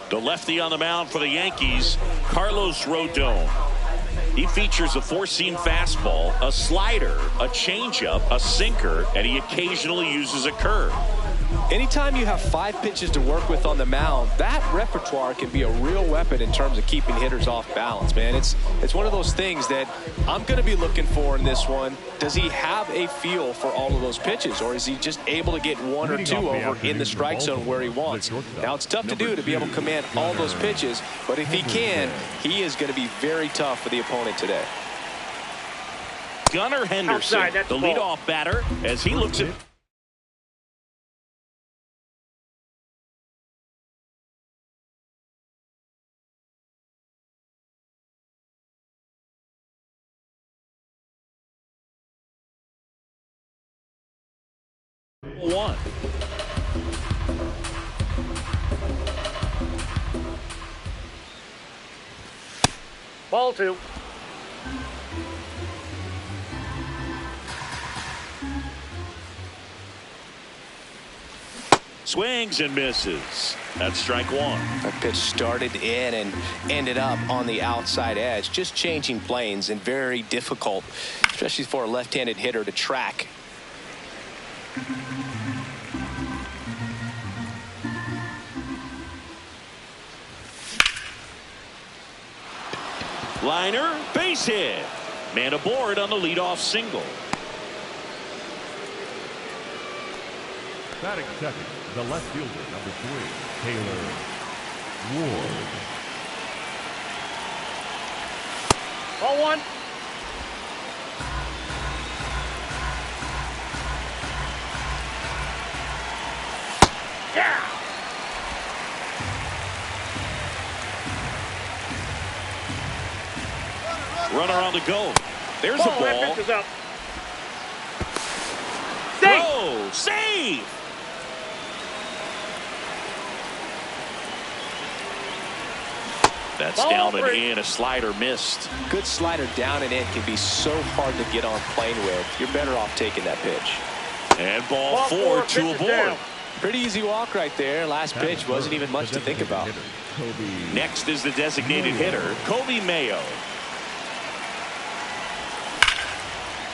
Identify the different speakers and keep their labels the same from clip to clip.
Speaker 1: The lefty on the mound for the Yankees, Carlos Rodon. He features a four-seam fastball, a slider, a changeup, a sinker, and he occasionally uses a curve.
Speaker 2: Anytime you have 5 pitches to work with on the mound, that repertoire can be a real weapon in terms of keeping hitters off balance, man. It's one of those things that I'm going to be looking for in this one. Does he have a feel for all of those pitches, or is he just able to get 1 or 2 over in the strike zone where he wants? Now, it's tough to do to be able to command all those pitches, but if he can, he is going to be very tough for the opponent today.
Speaker 1: Gunnar Henderson, the leadoff batter, as he looks at... One.
Speaker 3: Ball 2.
Speaker 1: Swings and misses. That's strike 1.
Speaker 2: That pitch started in and ended up on the outside edge, just changing planes, and very difficult, especially for a left-handed hitter, to track.
Speaker 1: Liner, base hit. Man aboard on the leadoff single.
Speaker 4: Batting second, the left fielder, number 3, Taylor Ward.
Speaker 3: Ball 1. Yeah.
Speaker 1: Runner on the go. There's a ball.
Speaker 3: That pitch is up.
Speaker 1: Throw, save. That's
Speaker 3: Ball
Speaker 1: down and
Speaker 3: 3.
Speaker 1: in. A slider missed.
Speaker 2: Good slider down and in can be so hard to get on plane with. You're better off taking that pitch.
Speaker 1: And ball 4, 2 aboard.
Speaker 3: Down.
Speaker 2: Pretty easy walk right there. Last pitch wasn't even much to think about.
Speaker 1: Next is the designated hitter, Kobe Mayo.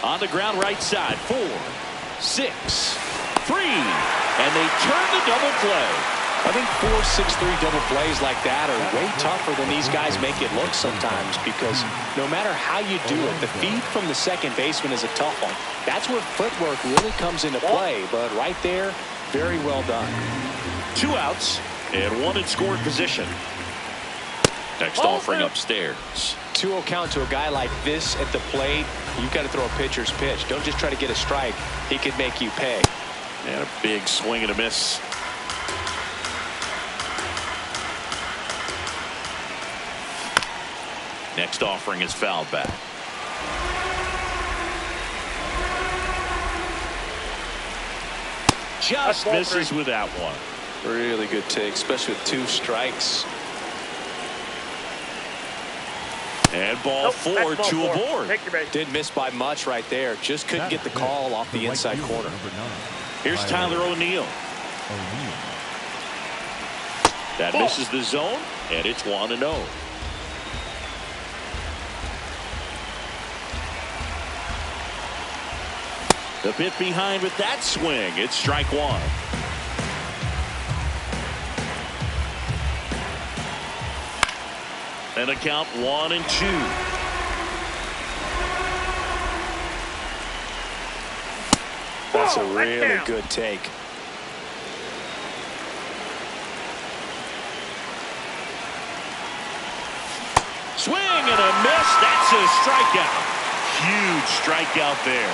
Speaker 1: On the ground right side, 4, 6, 3, and they turn the double play.
Speaker 2: I think 4-6-3 double plays like that are way tougher than these guys make it look sometimes, because no matter how you do it, the feed from the second baseman is a tough one. That's where footwork really comes into play, but right there, very well done.
Speaker 1: 2 outs and 1 in scoring position. Next offering upstairs.
Speaker 2: 2-0 count to a guy like this at the plate. You've got to throw a pitcher's pitch. Don't just try to get a strike. He could make you pay.
Speaker 1: And a big swing and a miss. Next offering is fouled back. Just misses with that one.
Speaker 2: Really good take, especially with 2 strikes.
Speaker 1: And ball 4, 2 aboard.
Speaker 2: Didn't miss by much right there. Just couldn't get the call off the inside corner.
Speaker 1: Here's Tyler O'Neill. That misses the zone, and it's 1-0. The bit behind with that swing. It's strike 1. And a count 1-2.
Speaker 2: That's a really good take.
Speaker 1: Swing and a miss. That's a strikeout. Huge strikeout there.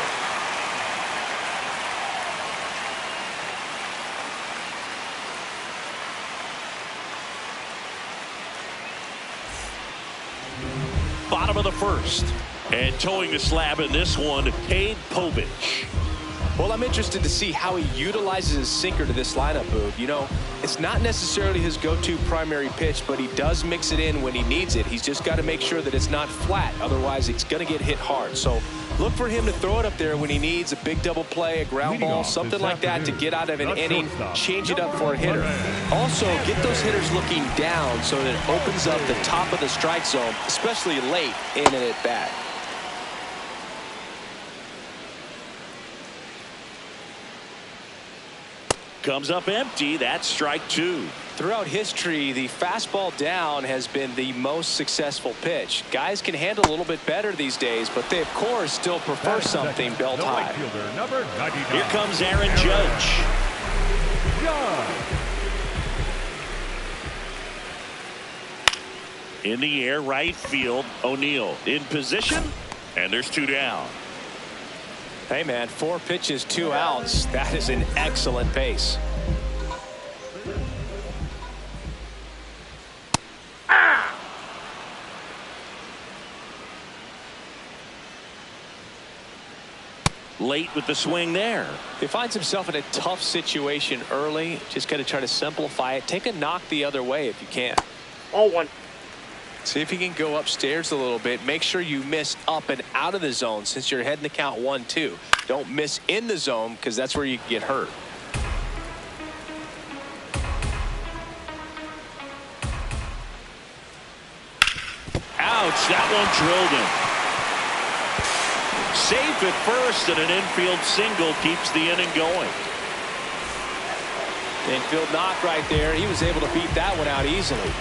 Speaker 1: Bottom of the first. And towing the slab in this one, Cade Povich.
Speaker 2: Well, I'm interested to see how he utilizes his sinker to this lineup, Boog. You know, it's not necessarily his go-to primary pitch, but he does mix it in when he needs it. He's just got to make sure that it's not flat. Otherwise, it's going to get hit hard. So Look for him to throw it up there when he needs a big double play, a ground ball, something like that to get out of an inning, change it up for a hitter. Also, get those hitters looking down so that it opens up the top of the strike zone, especially late in an at-bat.
Speaker 1: Comes up empty. That's strike two.
Speaker 2: Throughout history, the fastball down has been the most successful pitch. Guys can handle a little bit better these days, but they, of course, still prefer something belt high.
Speaker 1: Here comes Aaron Judge. In the air, right field. O'Neill in position, and there's two down.
Speaker 2: Hey, man, 4 pitches, 2 outs. That is an excellent pace.
Speaker 1: Late with the swing there.
Speaker 2: He finds himself in a tough situation early. Just got to try to simplify it. Take a knock the other way if you can.
Speaker 3: 0-1.
Speaker 2: See if you can go upstairs a little bit. Make sure you miss up and out of the zone since you're heading to count 1-2. Don't miss in the zone because that's where you get hurt.
Speaker 1: Ouch, that one drilled him. Safe at first, and an infield single keeps the inning going.
Speaker 2: Infield knock right there. He was able to beat that one out easily.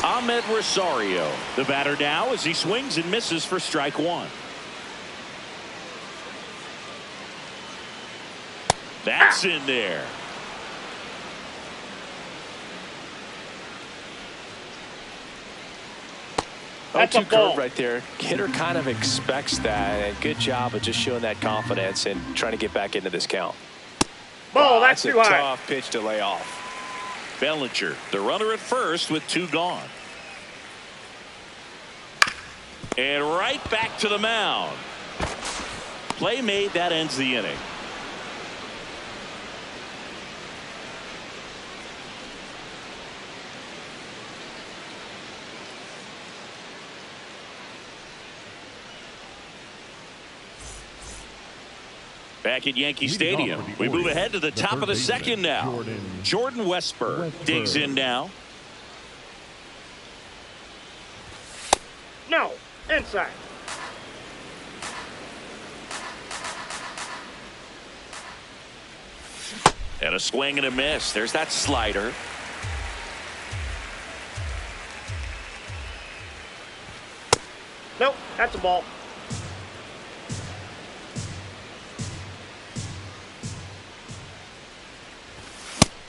Speaker 1: Ahmed Rosario, the batter now as he swings and misses for strike one. That's in there.
Speaker 3: That's
Speaker 2: Oh,
Speaker 3: a
Speaker 2: 2
Speaker 3: ball.
Speaker 2: curve right there. Hitter kind of expects that, and good job of just showing that confidence and trying to get back into this count.
Speaker 3: Ball, that's
Speaker 2: a
Speaker 3: too high.
Speaker 2: tough pitch to lay off.
Speaker 1: Bellinger, the runner at first with 2 gone. And right back to the mound. Play made, that ends the inning. Back at Yankee Stadium, we move ahead to the top of the second now. Jordan Westburg digs in now.
Speaker 3: No, inside.
Speaker 1: And a swing and a miss. There's that slider.
Speaker 3: Nope, that's a ball.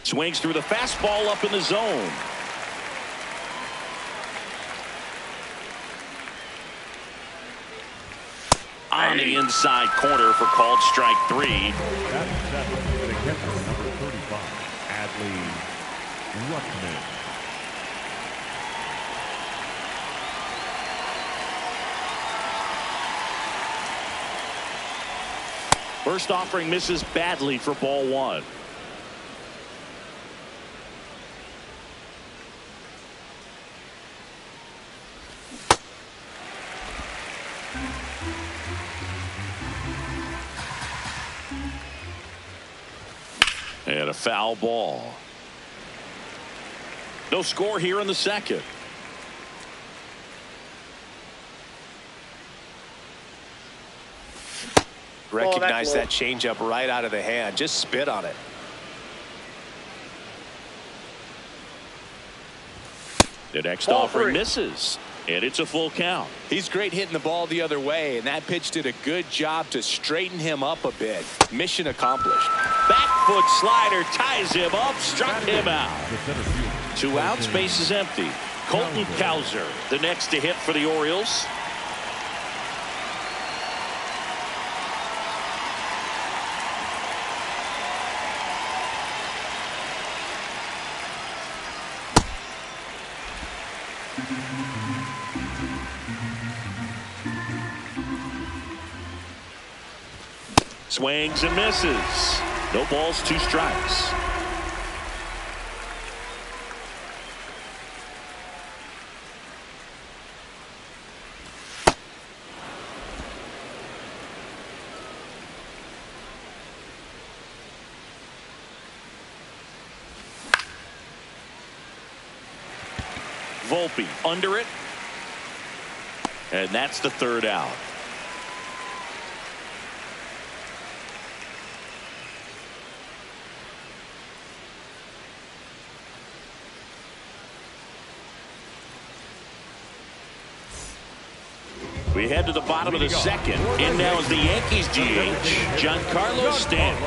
Speaker 1: Swings through the fastball up in the zone. On the inside corner for called strike 3.
Speaker 4: That's 7. The catcher, number 35, Adley Rutschman.
Speaker 1: First offering misses badly for ball 1. And a foul ball. No score here in the second.
Speaker 2: Recognize that changeup right out of the hand. Just spit on it.
Speaker 1: The next
Speaker 3: Ball
Speaker 1: offering
Speaker 3: 3.
Speaker 1: misses. And it's a full count.
Speaker 2: He's great hitting the ball the other way, and that pitch did a good job to straighten him up a bit. Mission accomplished.
Speaker 1: Back foot slider ties him up, struck him out. 2 outs, base is empty. Colton Cowser, the next to hit for the Orioles. Swings and misses. No balls, 2 strikes. Volpe under it. And that's the third out. We head to the bottom of the second. In now is the Yankees DH, Giancarlo Stanton.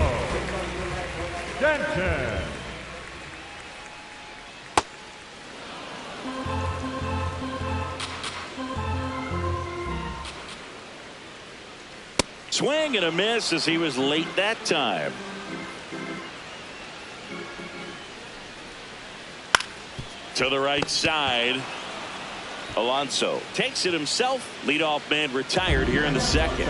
Speaker 1: Swing and a miss as he was late that time. To the right side. Alonso takes it himself. Leadoff man retired here in the second.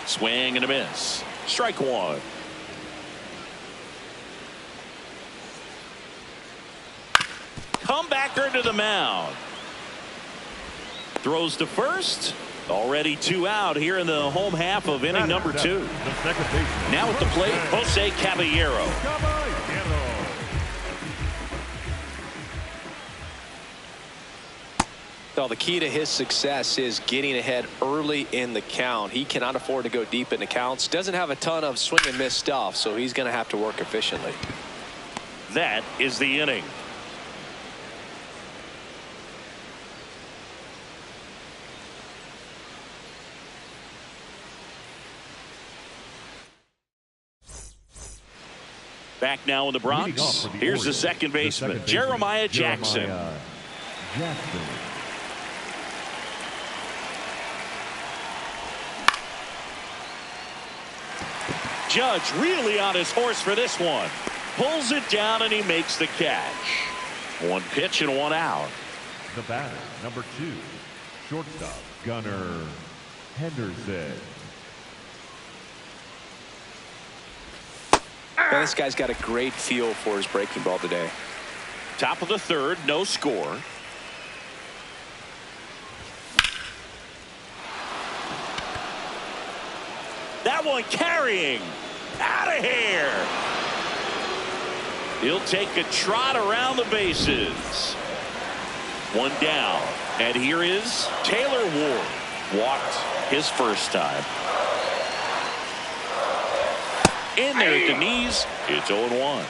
Speaker 1: Swing and a miss. Strike one. Comebacker to the mound. Throws to first. Already 2 out here in the home half of inning number 2. Now at the plate, Jose Caballero.
Speaker 2: Well, the key to his success is getting ahead early in the count. He cannot afford to go deep in the counts. Doesn't have a ton of swing and miss stuff, so he's going to have to work efficiently.
Speaker 1: That is the inning. Back now in the Bronx. Here's the second baseman, Jeremiah Jackson. Judge really on his horse for this one. Pulls it down and he makes the catch. 1 pitch and 1 out.
Speaker 4: The batter, number 2, shortstop, Gunnar Henderson.
Speaker 2: Man, this guy's got a great feel for his breaking ball today.
Speaker 1: Top of the third, no score. That one carrying. Out of here. He'll take a trot around the bases. 1 down. And here is Taylor Ward. Walked his first time. In there at the knees. It's 0-1.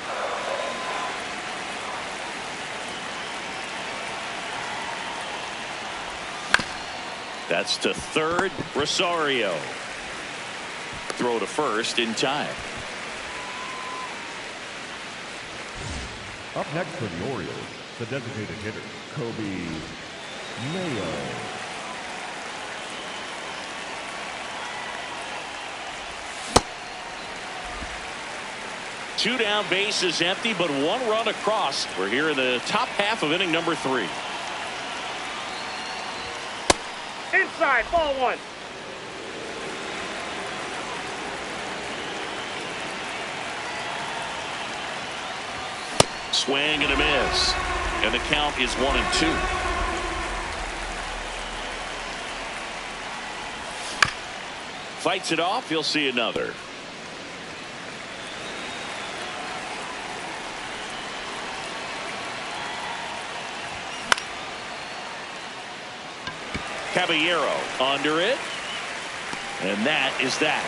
Speaker 1: That's to third. Rosario. Throw to first in time.
Speaker 4: Up next for the Orioles, the designated hitter, Kobe Mayo.
Speaker 1: Two down, bases empty, but 1 run across. We're here in the top half of inning number 3.
Speaker 3: Inside, ball 1.
Speaker 1: Swing and a miss. And the count is 1-2. Fights it off. You'll see another. Caballero under it. And that is that.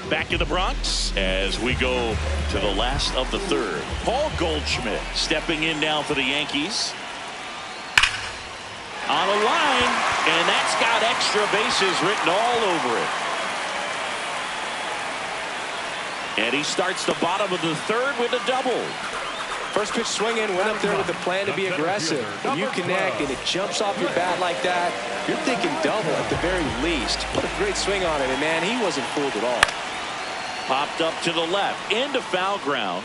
Speaker 1: Back in the Bronx as we go to the last of the third. Paul Goldschmidt stepping in now for the Yankees. On a line, and that's got extra bases written all over it. And he starts the bottom of the third with a double.
Speaker 2: First pitch swinging, went up there with a plan to be aggressive. When you connect and it jumps off your bat like that, you're thinking double at the very least. Put a great swing on it, and man, he wasn't fooled at all.
Speaker 1: Popped up to the left, into foul ground.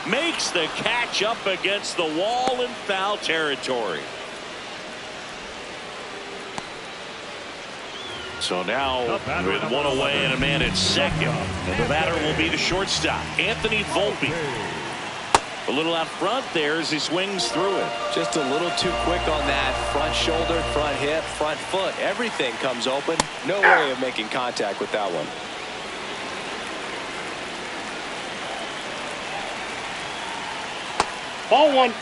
Speaker 1: Makes the catch up against the wall in foul territory. So now with one away and a man at second, and the batter will be the shortstop, Anthony Volpe. A little out front there as he swings through it.
Speaker 2: Just a little too quick on that. Front shoulder, front hip, front foot. Everything comes open. No way of making contact with that one.
Speaker 3: Ball one.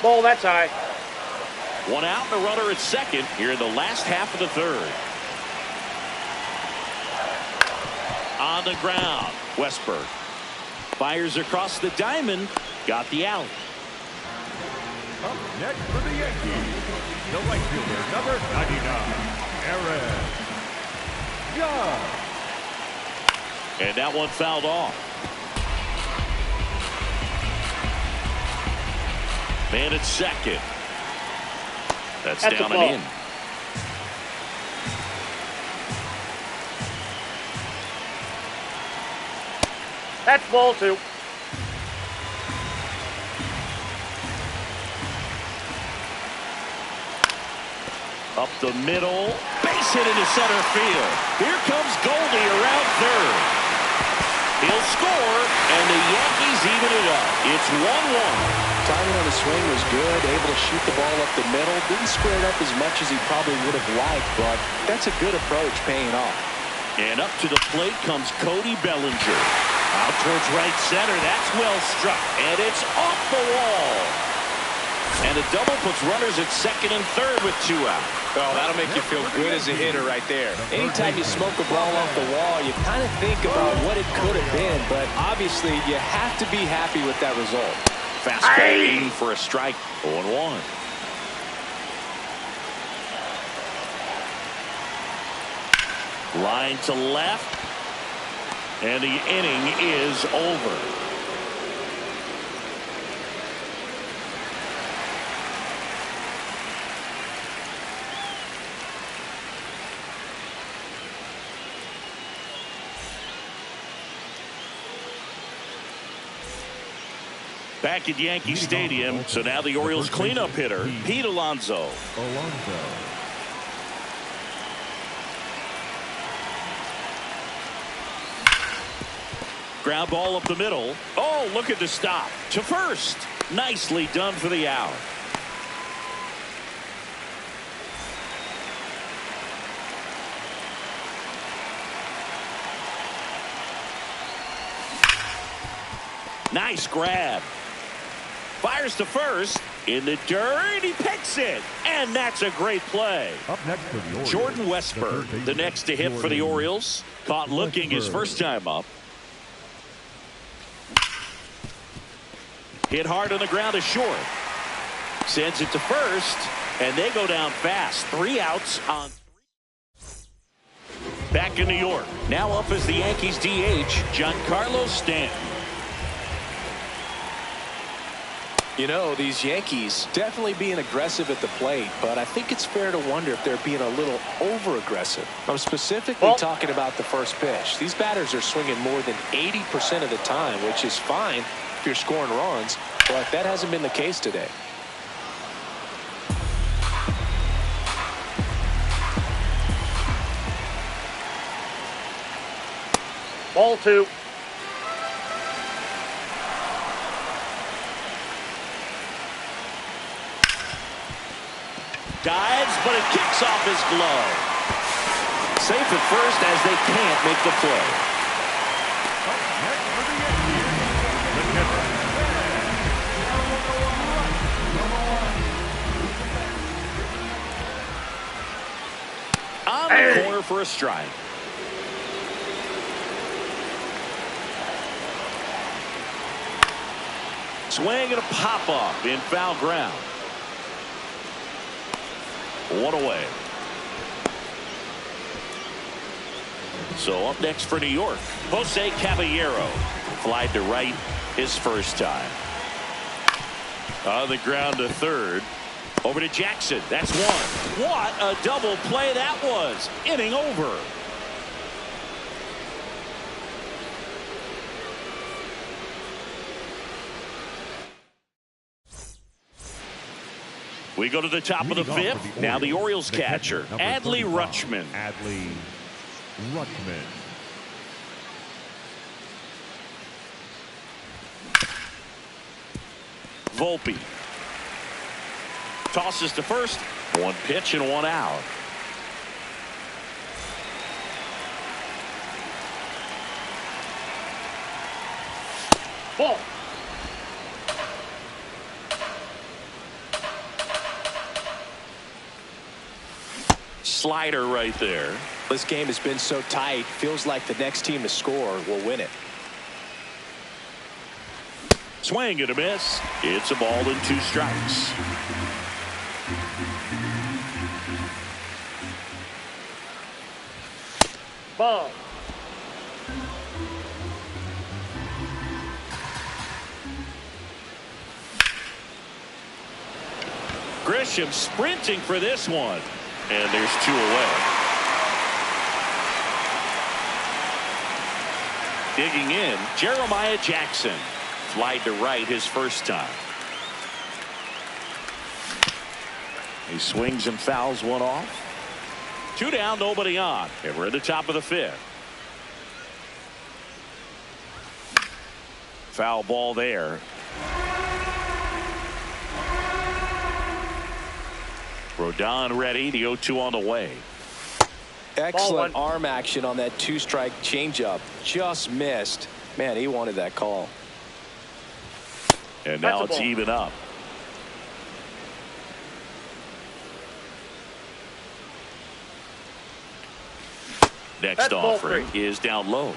Speaker 3: Ball, that's high.
Speaker 1: One out and a runner at second here in the last half of the third. On the ground, Westberg fires across the diamond, got the out.
Speaker 4: Up next for the Yankees, the right fielder, number 99, Aaron Judge.
Speaker 1: And that one fouled off. Man at second. That's down and in.
Speaker 3: That's ball two.
Speaker 1: Up the middle. Base hit into center field. Here comes Goldie around third. He'll score, and the Yankees even it up. It's 1-1.
Speaker 2: Timing on the swing was good, able to shoot the ball up the middle. Didn't square it up as much as he probably would have liked, but that's a good approach paying off.
Speaker 1: And up to the plate comes Cody Bellinger. Out towards right center. That's well struck. And it's off the wall. And a double puts runners at second and third with two out.
Speaker 2: Oh, that'll make you feel good as a hitter right there. Anytime you smoke a ball off the wall, you kind of think about what it could have been, but obviously you have to be happy with that result.
Speaker 1: Fastball aiming for a strike. 0-1. Line to left. And the inning is over. Back at Yankee Stadium, so now the Orioles cleanup hitter, Pete Alonso. Ground ball up the middle. Oh, look at the stop. To first. Nicely done for the out. Nice grab. Fires to first. In the dirt, he picks it. And that's a great play.
Speaker 4: Up next for the Orioles,
Speaker 1: Jordan Westberg, the next to hit for the Orioles. Caught looking his first time up. Hit hard on the ground to short. Sends it to first. And they go down fast. 3 outs on. Back in New York. Now up as the Yankees DH, Giancarlo Stanton.
Speaker 2: You know, these Yankees definitely being aggressive at the plate, but I think it's fair to wonder if they're being a little over-aggressive. I'm specifically talking about the first pitch. These batters are swinging more than 80% of the time, which is fine if you're scoring runs, but that hasn't been the case today.
Speaker 3: Ball two.
Speaker 1: Dives, but it kicks off his glove. Safe at first as they can't make the play. On the corner for a strike. Swing and a pop-off in foul ground. 1 away. So up next for New York, Jose Caballero. Flied to right his first time. On the ground to third. Over to Jackson. That's one. What a double play that was. Inning over. We go to the top of the fifth. Now the Orioles catcher, Adley Rutschman.
Speaker 4: Adley Rutschman.
Speaker 1: Volpe tosses to first. One pitch and one out.
Speaker 3: Ball.
Speaker 1: Slider right there.
Speaker 2: This game has been so tight. Feels like the next team to score will win it.
Speaker 1: Swing and a miss. It's a ball and 2 strikes.
Speaker 3: Ball.
Speaker 1: Grisham sprinting for this one. And there's 2 away. Digging in, Jeremiah Jackson. Flied to right his first time. He swings and fouls one off. 2 down, nobody on. And we're at the top of the 5th. Foul ball there. Rodon ready. The 0-2 on the way.
Speaker 2: Excellent arm action on that 2-strike changeup. Just missed. Man, he wanted that call.
Speaker 1: And now it's even up. Next offering is down low.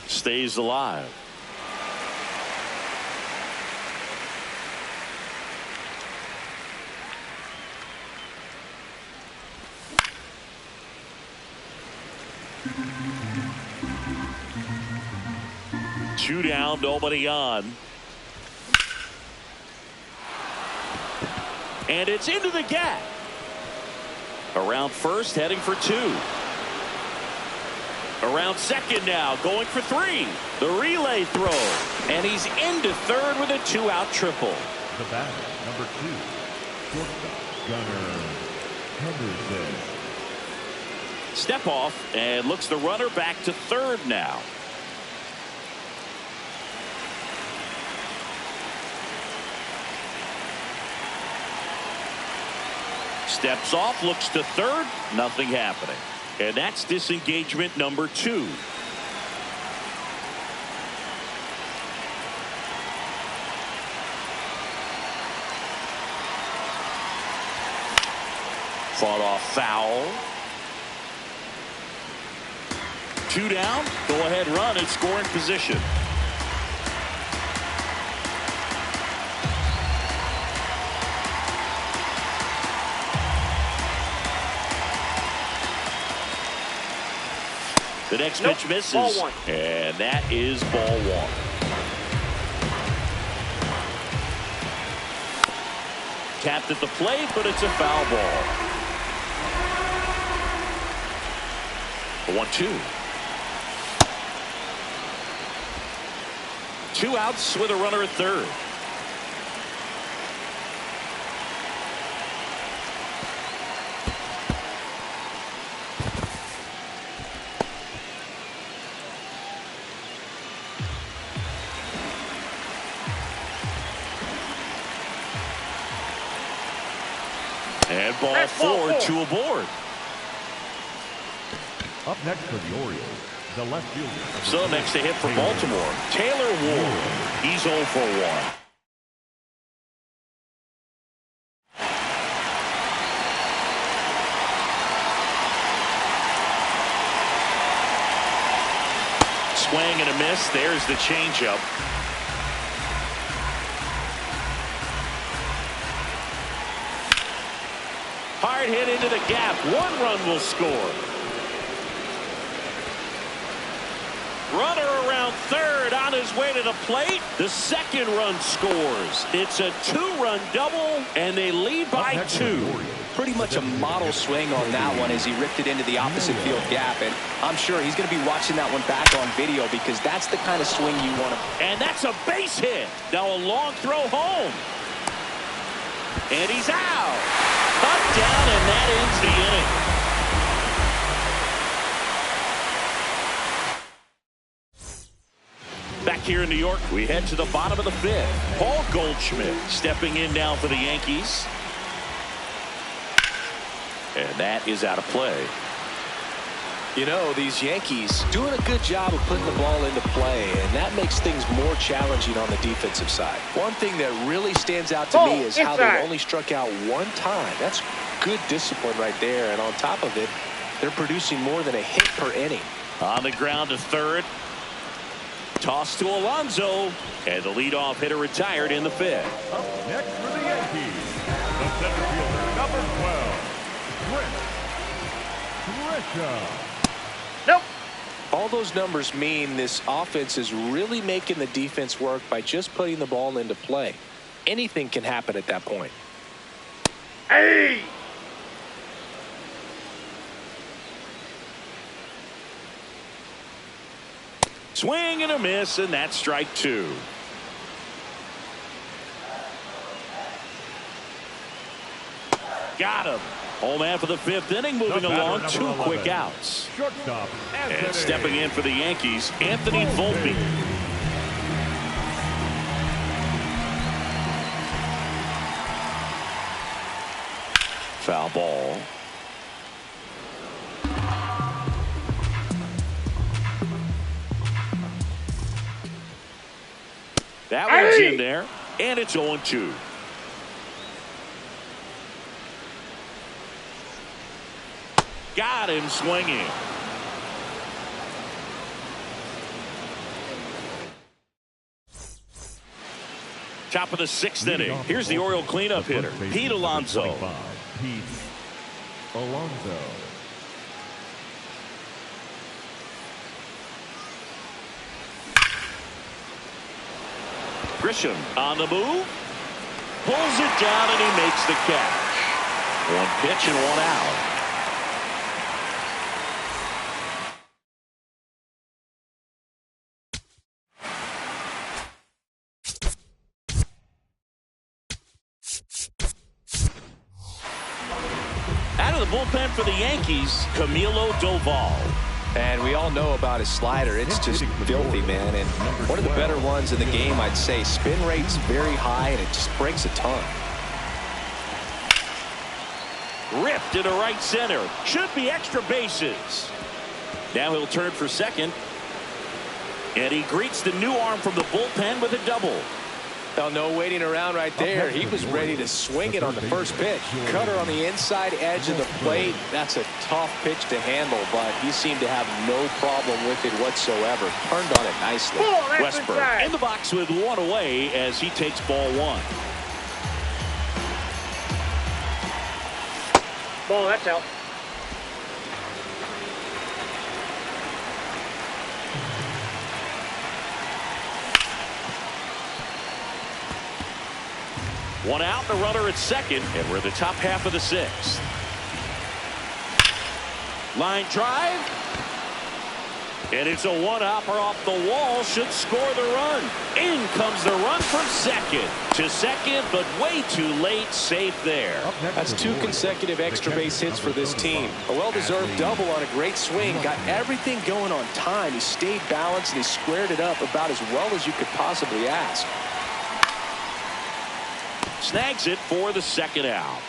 Speaker 1: Stays alive. Two down, nobody on. And it's into the gap. Around first, heading for 2. Around second now, going for 3. The relay throw. And he's into third with a 2-out triple.
Speaker 4: The batter, number 2, shortstop, Gunnar Henderson.
Speaker 1: Step off and looks the runner back to third now. Steps off, looks to third, nothing happening. And that's disengagement number 2. Fought off foul. 2 down, go ahead run in scoring position. The next pitch misses.
Speaker 3: Ball 1.
Speaker 1: And that is ball 1. Tapped at the plate, but it's a foul ball. The 1-2. 2 outs with a runner at third. And ball 4, 2 aboard.
Speaker 4: Up next for the Orioles, the left fielder.
Speaker 1: So next to hit for Baltimore, Taylor Ward. He's 0 for 1. Swing and a miss. There's the changeup. Hard hit into the gap. 1 run will score. Runner around third on his way to the plate. The second run scores. It's a 2-run double, and they lead by 2.
Speaker 2: pretty much a model swing on that one as he ripped it into the opposite field gap. And I'm sure he's going to be watching that one back on video because that's the kind of swing you want to.
Speaker 1: And that's a base hit. Now a long throw home. And he's out. Cut down, and that ends the inning. Back here in New York, we head to the bottom of the fifth. Paul Goldschmidt stepping in now for the Yankees. And that is out of play.
Speaker 2: You know, these Yankees doing a good job of putting the ball into play, and that makes things more challenging on the defensive side. One thing that really stands out to me is how they've only struck out one time. That's good discipline right there, and on top of it, they're producing more than a hit per inning.
Speaker 1: On the ground to third. Toss to Alonso, and the leadoff hitter retired in the fifth.
Speaker 4: Up next for the Yankees, the center fielder, number 12, Grisham.
Speaker 3: Nope.
Speaker 2: All those numbers mean this offense is really making the defense work by just putting the ball into play. Anything can happen at that point.
Speaker 3: Hey!
Speaker 1: Swing and a miss, and that's strike two. Got him. Home half of the fifth inning, moving along, 2 quick outs.
Speaker 4: Shortstop,
Speaker 1: And stepping in for the Yankees, Anthony Volpe. Foul ball. That one's in there, and it's 0-2. Got him swinging. Top of the sixth inning. Here's the Oriole cleanup hitter, Pete Alonso.
Speaker 4: Pete Alonso.
Speaker 1: Grisham on the move. Pulls it down, and he makes the catch. One pitch and one out. Out of the bullpen for the Yankees, Camilo Doval.
Speaker 2: And we all know about his slider. It's just filthy, man. And one of the better ones in the game, I'd say. Spin rate's very high, and it just breaks a ton.
Speaker 1: Ripped into right center. Should be extra bases. Now he'll turn for second. And he greets the new arm from the bullpen with a double.
Speaker 2: Oh, no waiting around right there. He was ready to swing it on the first pitch. Cutter on the inside edge of the plate. That's a tough pitch to handle, but he seemed to have no problem with it whatsoever. Turned on it nicely.
Speaker 1: Westberg in the box with one away as he takes ball one.
Speaker 3: Ball, that's out.
Speaker 1: One out, the runner at second, and we're at the top half of the sixth. Line drive. And it's a one-hopper off the wall. Should score the run. In comes the run from second. To second, but way too late. Safe there.
Speaker 2: That's 2 consecutive extra base hits for this team. A well-deserved double on a great swing. Got everything going on time. He stayed balanced, and he squared it up about as well as you could possibly ask.
Speaker 1: Snags it for the second out.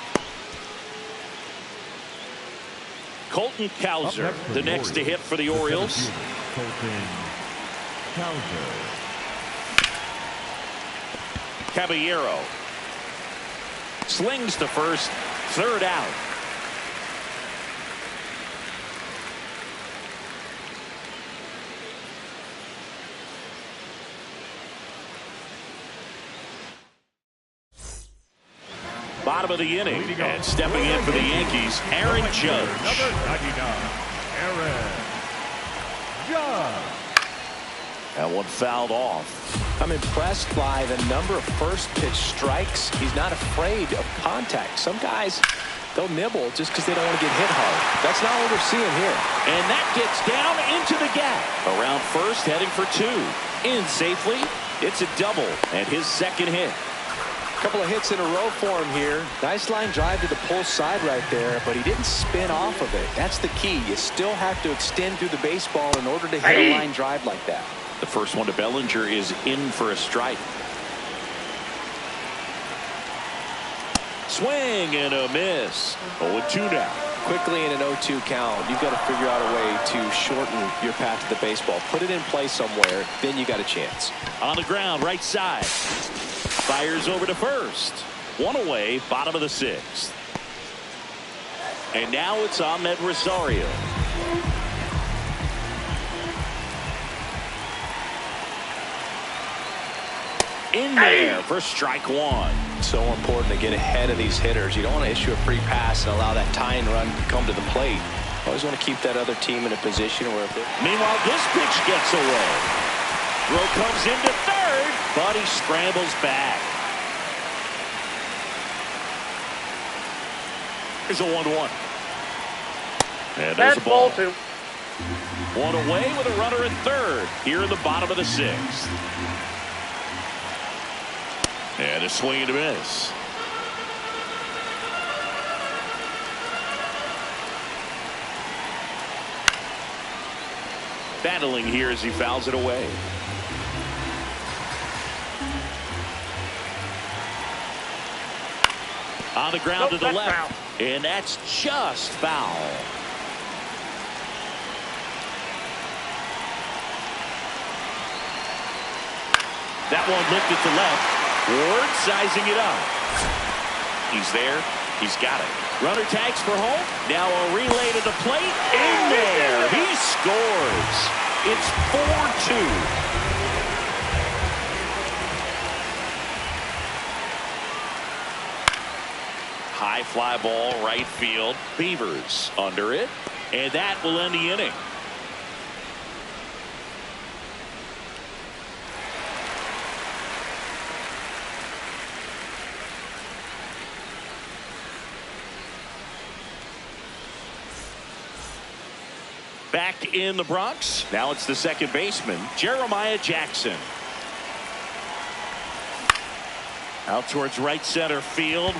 Speaker 1: Colton Cowser, the next to hit for the Orioles.
Speaker 4: Colton Cowser.
Speaker 1: Caballero slings to first, third out. Bottom of the inning, and stepping in for the Yankees, Aaron Judge.
Speaker 4: Number 99, Aaron Judge.
Speaker 1: That one fouled off.
Speaker 2: I'm impressed by the number of first pitch strikes. He's not afraid of contact. Some guys, they'll nibble just because they don't want to get hit hard. That's not what we're seeing here.
Speaker 1: And that gets down into the gap. Around first, heading for 2. In safely. It's a double and his second hit.
Speaker 2: Couple of hits in a row for him here. Nice line drive to the pull side right there, but he didn't spin off of it. That's the key. You still have to extend through the baseball in order to hit a line drive like that.
Speaker 1: The first one to Bellinger is in for a strike. Swing and a miss. 0-2 now.
Speaker 2: Quickly in an 0-2 count, you've got to figure out a way to shorten your path to the baseball. Put it in play somewhere, then you got a chance.
Speaker 1: On the ground, right side. Fires over to first. 1 away, bottom of the 6th. And now it's Ahmed Rosario. In there for strike 1.
Speaker 2: So important to get ahead of these hitters. You don't want to issue a free pass and allow that tying run to come to the plate. Always want to keep that other team in a position where if
Speaker 1: meanwhile, this pitch gets away. Throw comes into third, but he scrambles back. Here's a 1-1. And there's a ball.
Speaker 3: 2.
Speaker 1: 1 away with a runner at third here in the bottom of the 6th. And a swing and a miss. Battling here as he fouls it away. On the ground to the left.
Speaker 3: Foul.
Speaker 1: And that's just foul. That one lifted to left. Ward sizing it up. He's there. He's got it. Runner tags for home. Now a relay to the plate. In there. He scores. It's 4-2. High fly ball, right field. Beavers under it. And that will end the inning. Back in the Bronx. Now it's the second baseman, Jeremiah Jackson. Out towards right center field.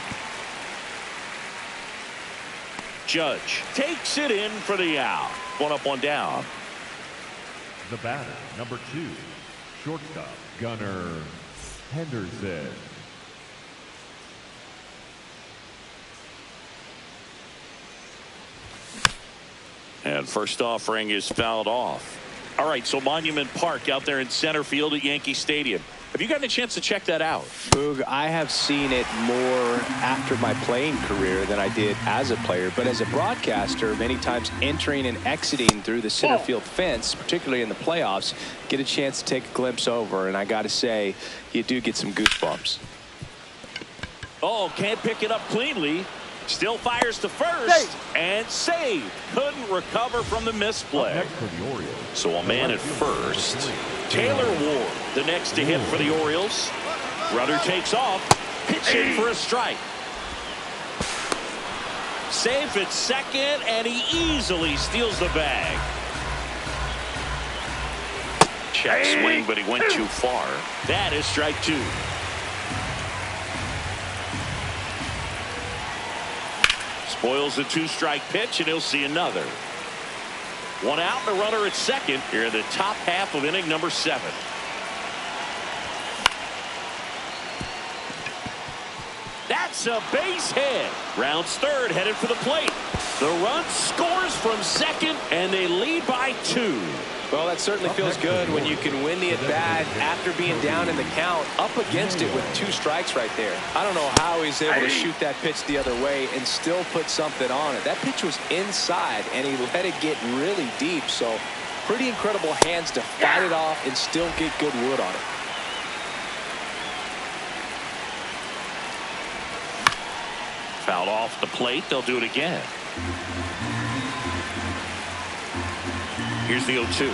Speaker 1: Judge takes it in for the out. 1 up, 1 down.
Speaker 4: The batter, number 2, shortstop, Gunnar Henderson.
Speaker 1: And first offering is fouled off. All right, so Monument Park out there in center field at Yankee Stadium. Have you gotten a chance to check that out?
Speaker 2: Boog, I have seen it more after my playing career than I did as a player. But as a broadcaster, many times entering and exiting through the center field fence, particularly in the playoffs, get a chance to take a glimpse over. And I got to say, you do get some goosebumps.
Speaker 1: Oh, can't pick it up cleanly. Still fires to first and save. Couldn't recover from the misplay.
Speaker 4: Next for the Orioles.
Speaker 1: So a man at first. Taylor Ward, the next to hit for the Orioles. Runner takes off, pitching for a strike. Safe at second, and he easily steals the bag. Check swing, but he went too far. That is strike 2. Spoils the 2-strike pitch, and he'll see another. 1 out and a runner at second here in the top half of inning number 7. That's a base hit. Rounds third, headed for the plate. The run scores from second, and they lead by 2.
Speaker 2: Well, that certainly feels good when you can win the at-bat after being down in the count, up against it with 2 strikes right there. I don't know how he's able to shoot that pitch the other way and still put something on it. That pitch was inside, and he let it get really deep. So pretty incredible hands to fight it off and still get good wood on it.
Speaker 1: Fouled off the plate. They'll do it again. Here's the 0-2.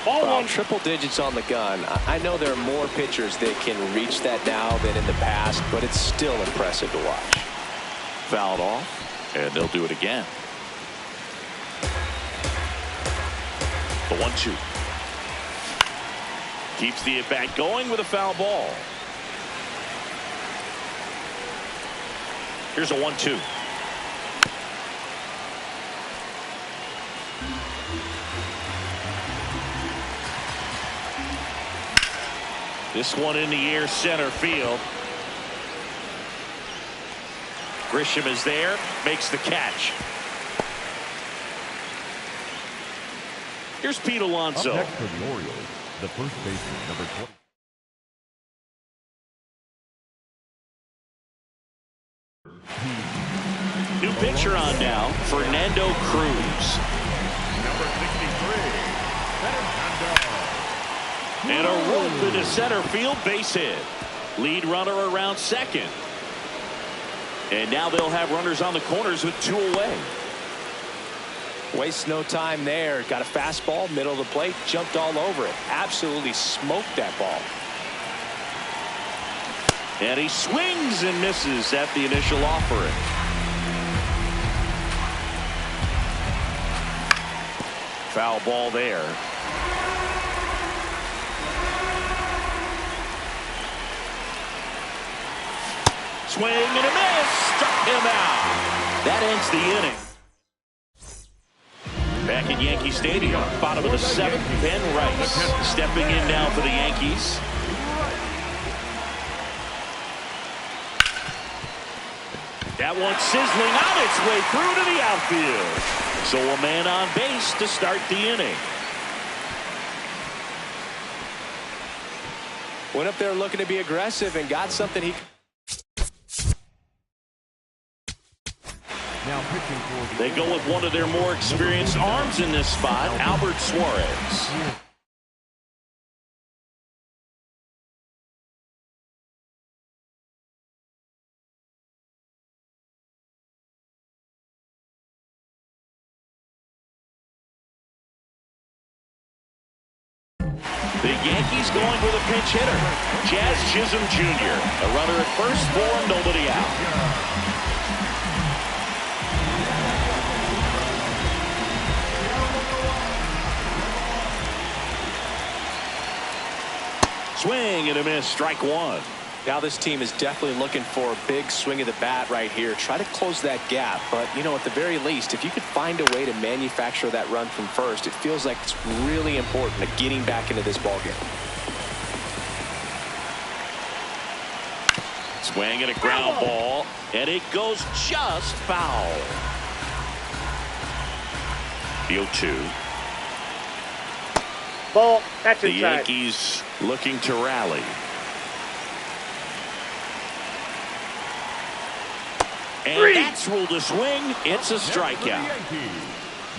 Speaker 2: Well, triple digits on the gun. I know there are more pitchers that can reach that now than in the past, but it's still impressive to watch.
Speaker 1: fouled off, and they'll do it again. The 1-2. Keeps the at-bat going with a foul ball. Here's a 1-2. This one in the air, center field. Grisham is there, makes the catch. Here's Pete Alonso.
Speaker 4: Up next for the Orioles, the first baseman, number 20.
Speaker 1: New pitcher on now, Fernando Cruz.
Speaker 4: Number 63, Fernando.
Speaker 1: And a rope into center field, base hit. Lead runner around second. And now they'll have runners on the corners with 2 away.
Speaker 2: Wastes no time there. Got a fastball, middle of the plate, jumped all over it. Absolutely smoked that ball.
Speaker 1: And he swings and misses at the initial offering. Foul ball there. Swing and a miss. Struck him out. That ends the inning. Back at Yankee Stadium, bottom of the 7th, Ben Rice stepping in now for the Yankees. That one sizzling on its way through to the outfield. So a man on base to start the inning.
Speaker 2: Went up there looking to be aggressive and got something he...
Speaker 4: Now pitching for the
Speaker 1: They go with one of their more experienced arms in this spot, Albert Suarez. The Yankees going with a pinch hitter, Jazz Chisholm Jr. A runner at first, 4, nobody out. Swing and a miss, strike 1.
Speaker 2: Now this team is definitely looking for a big swing of the bat right here. Try to close that gap. But, you know, at the very least, if you could find a way to manufacture that run from first, it feels like it's really important to getting back into this ballgame.
Speaker 1: Swing and a ground ball, and it goes just foul. The 0-2.
Speaker 3: Ball. That's
Speaker 1: The
Speaker 3: inside.
Speaker 1: Yankees looking to rally. And that's ruled a swing. It's a strikeout.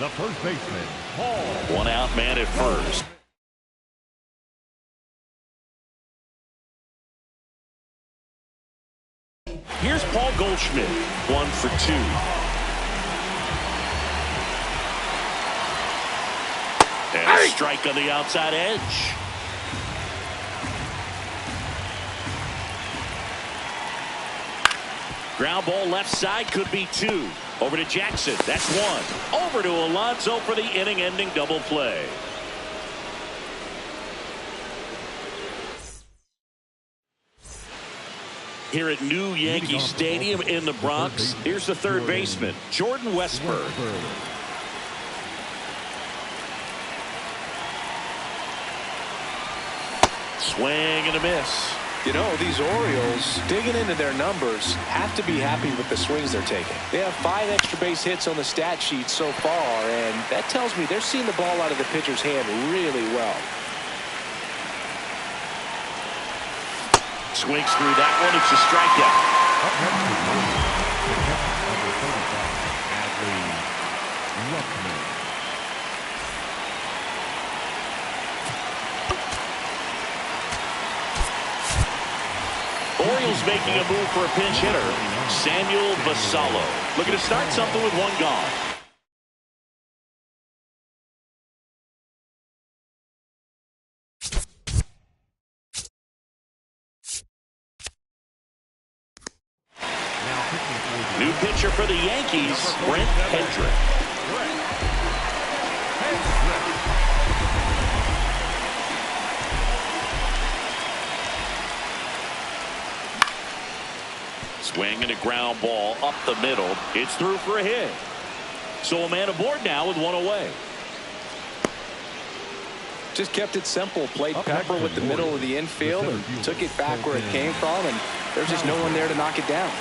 Speaker 4: the first baseman, Paul.
Speaker 1: 1 out man at first. Here's Paul Goldschmidt, 1 for 2. And a strike on the outside edge. Ground ball left side, could be 2. Over to Jackson, that's 1. Over to Alonso for the inning-ending double play. Here at New Yankee Stadium in the Bronx, here's the third baseman, Jordan Westburg. Swing and a miss.
Speaker 2: You know, these Orioles, digging into their numbers, have to be happy with the swings they're taking. They have 5 extra base hits on the stat sheet so far, and that tells me they're seeing the ball out of the pitcher's hand really well.
Speaker 1: Swings through that one. It's a strikeout.
Speaker 4: Up next is number 35, Adley Ruffman.
Speaker 1: Orioles making a move for a pinch hitter, Samuel Vasallo. Looking to start something with 1 gone. New New pitcher for the Yankees, Brent Hendrick. Swing and a ground ball up the middle. It's through for a hit. So a man aboard now with one away.
Speaker 2: Just kept it simple. Played pepper with the middle of the infield and took it back where it came from, and there's just no one there to knock it down.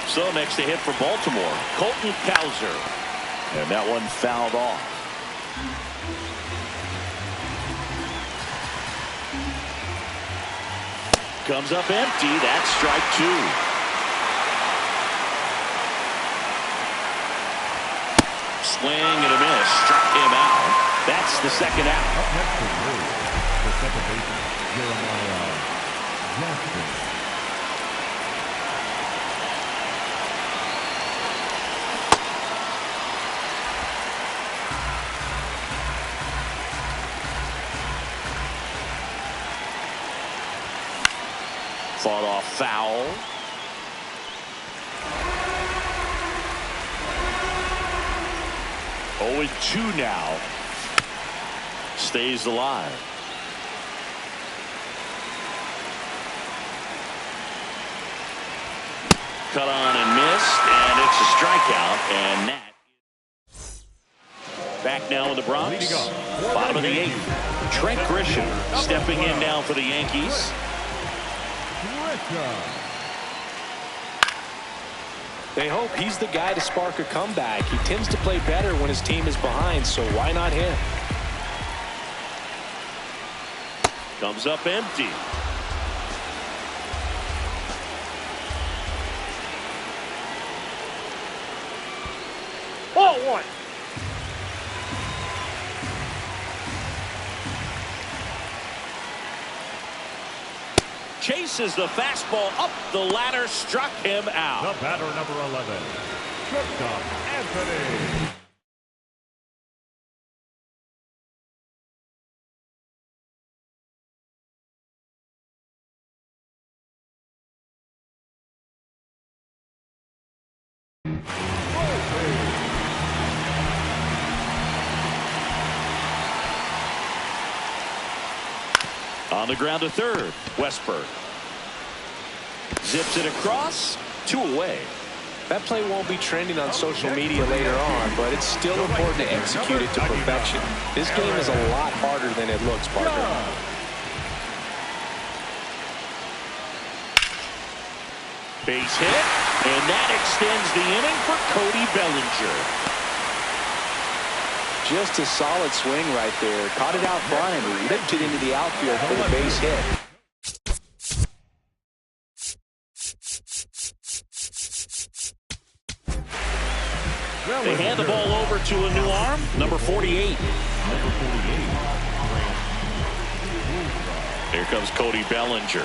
Speaker 1: So next to hit for Baltimore, Colton Cowser. And that one fouled off. Comes up empty. That's strike two. Swing and a miss. Struck him out. That's the second out.
Speaker 4: Up next is the second baseman, Jeremiah Jackson.
Speaker 1: Fought off foul. Oh, and 2 now. Stays alive. Cut on and missed, and it's a strikeout. And that back now in the Bronx. Bottom of the 8th. Trent Grisham stepping in now for the Yankees.
Speaker 2: They hope he's the guy to spark a comeback. He tends to play better when his team is behind, so why not him?
Speaker 1: Comes up empty.
Speaker 3: Ball one.
Speaker 1: Chases the fastball up the ladder, struck him out.
Speaker 4: The batter, number 11, shortstop Anthony.
Speaker 1: On the ground to third, Westberg. Zips it across, 2 away.
Speaker 2: That play won't be trending on social media later on, but it's still important to execute it to perfection. This game is a lot harder than it looks, Parker.
Speaker 1: Base hit, and that extends the inning for Cody Bellinger.
Speaker 2: Just a solid swing right there. Caught it out front and ripped it into the outfield for the base hit.
Speaker 1: They hand the ball over to a new arm, number 48. Here comes Cody Bellinger.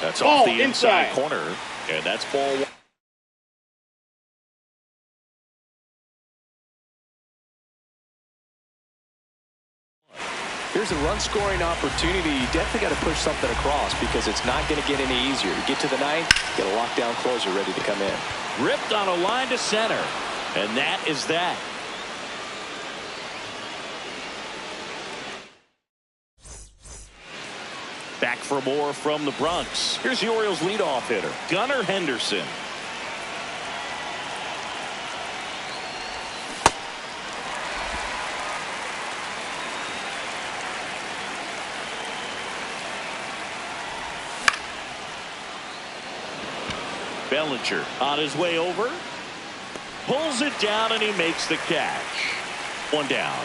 Speaker 1: That's off the inside corner, and that's ball 1.
Speaker 2: Here's a run-scoring opportunity. You definitely got to push something across because it's not going to get any easier. You get to the 9th, get a lockdown closer ready to come in.
Speaker 1: Ripped on a line to center, and that is that. Back for more from the Bronx. Here's the Orioles' leadoff hitter, Gunnar Henderson. Bellinger on his way over. Pulls it down, and he makes the catch. 1 down.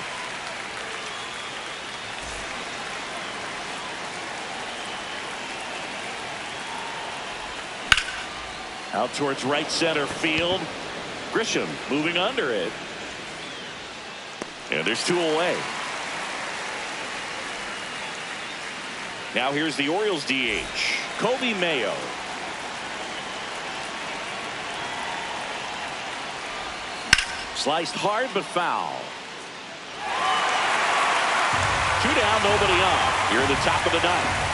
Speaker 1: Out towards right center field. Grisham moving under it. And there's 2 away. Now here's the Orioles DH, Kobe Mayo. Sliced hard but foul. 2 down, nobody on. Here in the top of the 9th.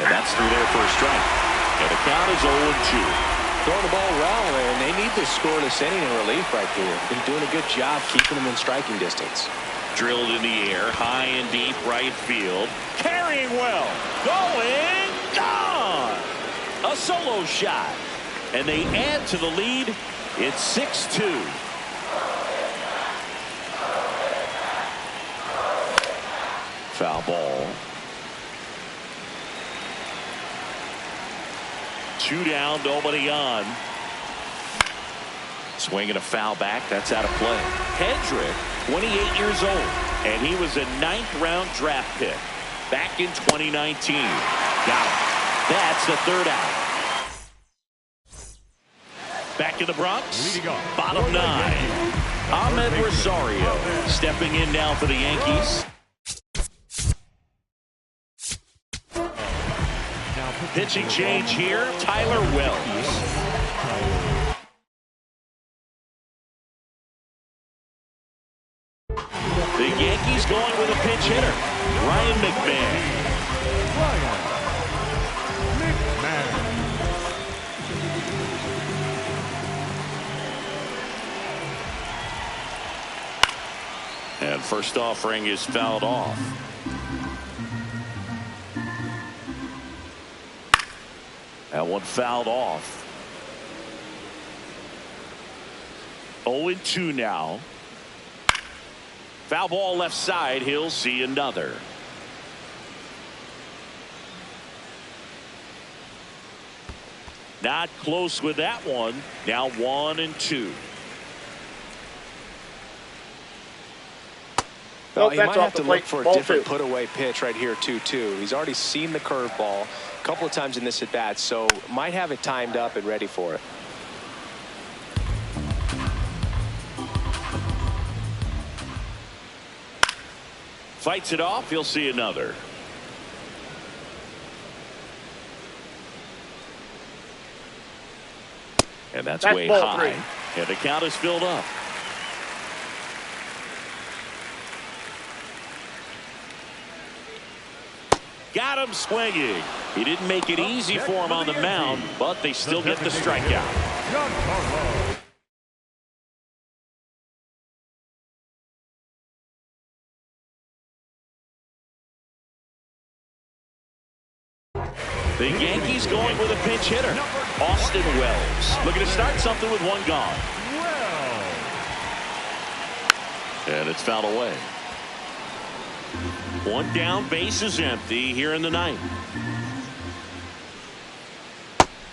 Speaker 1: And that's through there for a strike. And the count is 0-2.
Speaker 2: Throwing the ball well, and they need this scoreless inning in relief right here. Been doing a good job keeping them in striking distance.
Speaker 1: Drilled in the air, high and deep right field. Carrying well. Going. Gone. A solo shot. And they add to the lead. It's 6-2. Foul ball. 2 down, nobody on. Swinging a foul back. That's out of play. Hendrick, 28 years old, and he was a 9th-round draft pick back in 2019. Got it. That's the 3rd out. Back in the Bronx, bottom 9. Ahmed Rosario stepping in now for the Yankees. Pitching change here, Tyler Wells. The Yankees going with a pinch hitter, Ryan McMahon. And first offering is fouled off. That one fouled off. 0-2 now. Foul ball left side. He'll see another. Not close with that one. Now 1-2.
Speaker 2: Well, he might have to look for a different put-away pitch right here, 2-2. He's already seen the curveball a couple of times in this at-bat, so might have it timed up and ready for it.
Speaker 1: Fights it off. He'll see another. And that's way high. And the count is filled up. Got him swinging. He didn't make it easy for him on the mound, but they still get the strikeout. The Yankees going with a pinch hitter, Austin Wells. Looking to start something with one gone. And it's fouled away. One down, base is empty here in the 9th.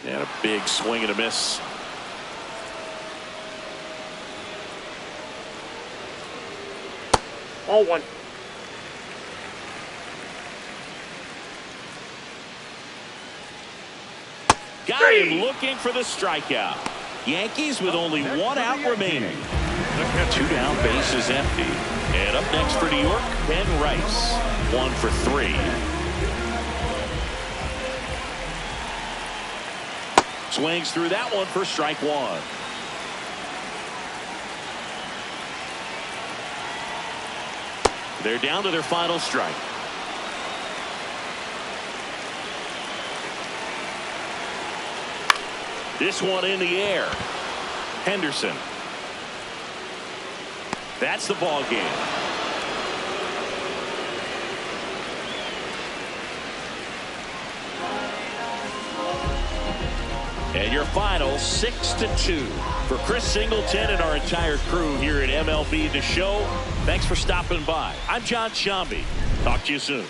Speaker 1: And a big swing and a miss.
Speaker 3: All 1.
Speaker 1: Got him looking for the strikeout. Yankees with only 1 out remaining. 2 down, base is empty. And up next for New York, Ben Rice. 1 for 3. Swings through that one for strike 1. They're down to their final strike. This one in the air. Henderson. That's the ball game. And your final 6-2. For Chris Singleton and our entire crew here at MLB The Show, thanks for stopping by. I'm John Shambi. Talk to you soon.